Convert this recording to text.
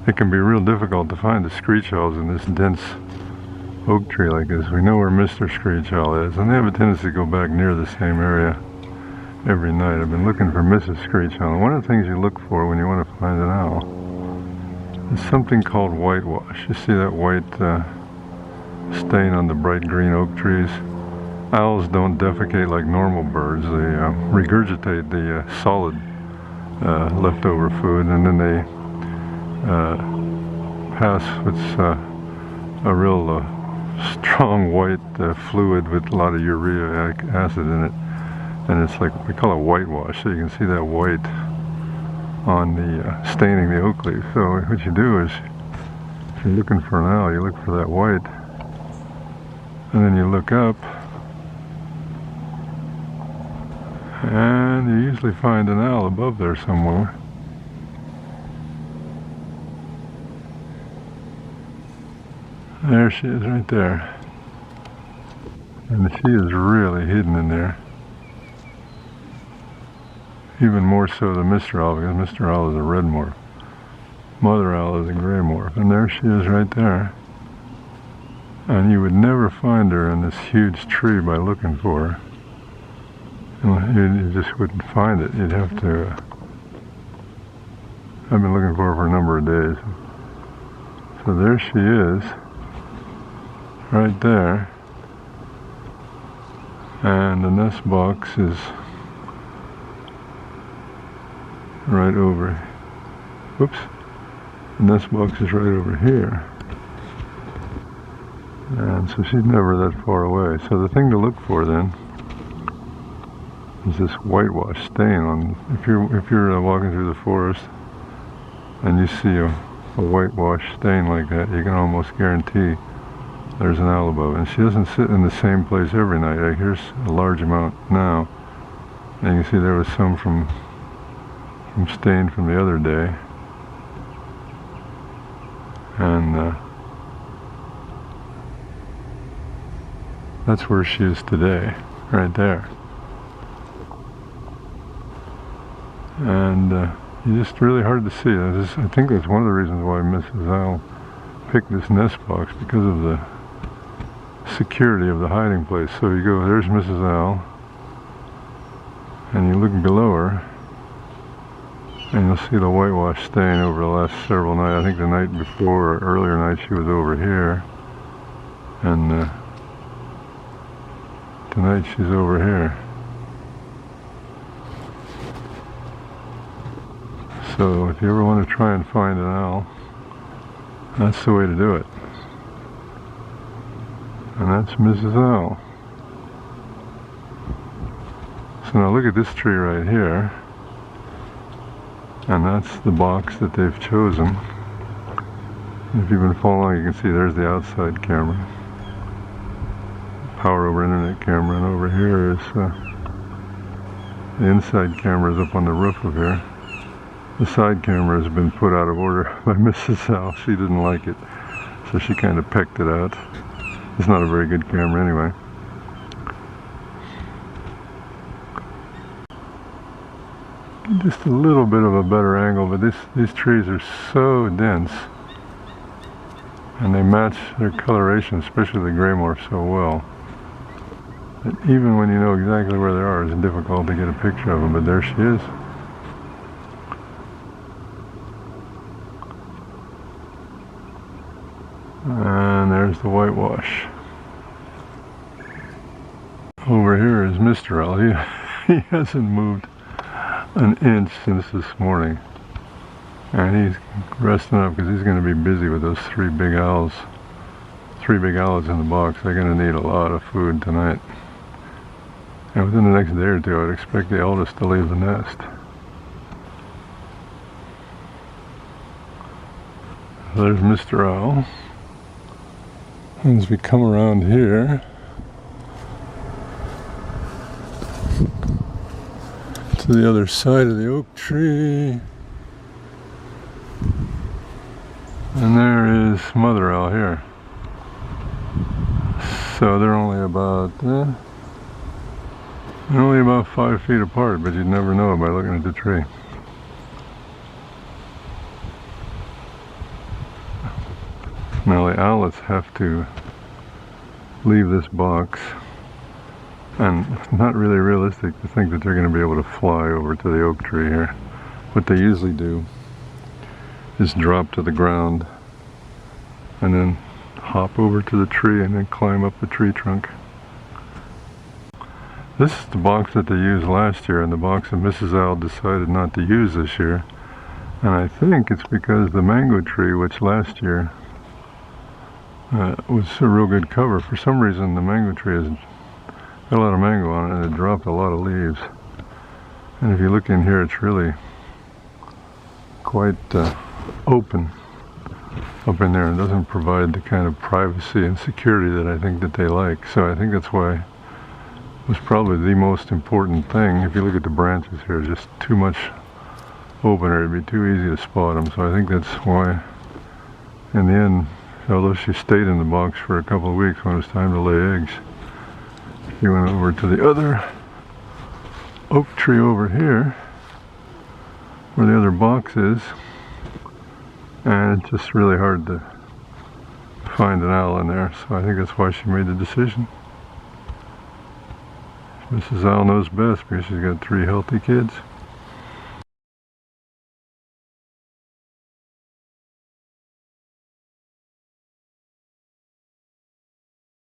it can be real difficult to find the screech owls in this dense oak tree like this. We know where Mr. Screech owl is, and they have a tendency to go back near the same area every night. I've been looking for Mrs. Screech owl. One of the things you look for when you want to find an owl is something called whitewash. You see that white stain on the bright green oak trees? Owls don't defecate like normal birds. They regurgitate the solid leftover food, and then they pass what's a real strong white fluid with a lot of uric acid in it, and it's like, we call it whitewash. So you can see that white on the staining the oak leaf. So what you do is, if you're looking for an owl, you look for that white, and then you look up, and you usually find an owl above there somewhere. There she is, right there. And she is really hidden in there. Even more so than Mr. Owl, because Mr. Owl is a red morph. Mother owl is a gray morph. And there she is right there. And you would never find her in this huge tree by looking for her. You just wouldn't find it. You'd have to... I've been looking for her for a number of days. So there she is, right there. And the nest box is right over... Whoops. The nest box is right over here. And so she's never that far away. So the thing to look for then is this whitewash stain on. If you're walking through the forest and you see a whitewash stain like that, you can almost guarantee there's an owl above it. And she doesn't sit in the same place every night. Here's a large amount now, and you can see there was some from stain from the other day, and that's where she is today, right there. And it's just really hard to see. I think that's one of the reasons why Mrs. Owl picked this nest box, because of the security of the hiding place. So you go, there's Mrs. Owl, and you look below her, and you'll see the whitewash stain over the last several nights. I think the night before, or earlier night, she was over here, and tonight she's over here. So if you ever want to try and find an owl, that's the way to do it. And that's Mrs. Owl. So now look at this tree right here. And that's the box that they've chosen. If you've been following, you can see there's the outside camera. Power over internet camera. And over here is the inside camera is up on the roof of here. The side camera has been put out of order by Mrs. Owl. She didn't like it, so she kind of pecked it out. It's not a very good camera anyway. Just a little bit of a better angle, but these trees are so dense, and they match their coloration, especially the gray morph, so well, that even when you know exactly where they are, it's difficult to get a picture of them. But there she is. And there's the whitewash. Over here is Mr. Owl. He hasn't moved an inch since this morning. And he's resting up because he's going to be busy with those three big owls. Three big owls in the box. They're going to need a lot of food tonight. And within the next day or two, I'd expect the eldest to leave the nest. There's Mr. Owl. And as we come around here to the other side of the oak tree, and there is Mother Owl here. So they're only about 5 feet apart, but you'd never know it by looking at the tree. Now the owlets have to leave this box, and not really realistic to think that they're going to be able to fly over to the oak tree here. What they usually do is drop to the ground and then hop over to the tree and then climb up the tree trunk. This is the box that they used last year, and the box that Mrs. Owl decided not to use this year. And I think it's because the mango tree, which last year was a real good cover, for some reason the mango tree has got a lot of mango on it and it dropped a lot of leaves. And if you look in here, it's really quite open up in there. It doesn't provide the kind of privacy and security that I think that they like. So I think that's why it was probably the most important thing. If you look at the branches here, just too much open, or it'd be too easy to spot them. So I think that's why, in the end, although she stayed in the box for a couple of weeks when it was time to lay eggs, she went over to the other oak tree over here, where the other box is, and it's just really hard to find an owl in there. So I think that's why she made the decision. Mrs. Owl knows best because she's got 3 healthy kids.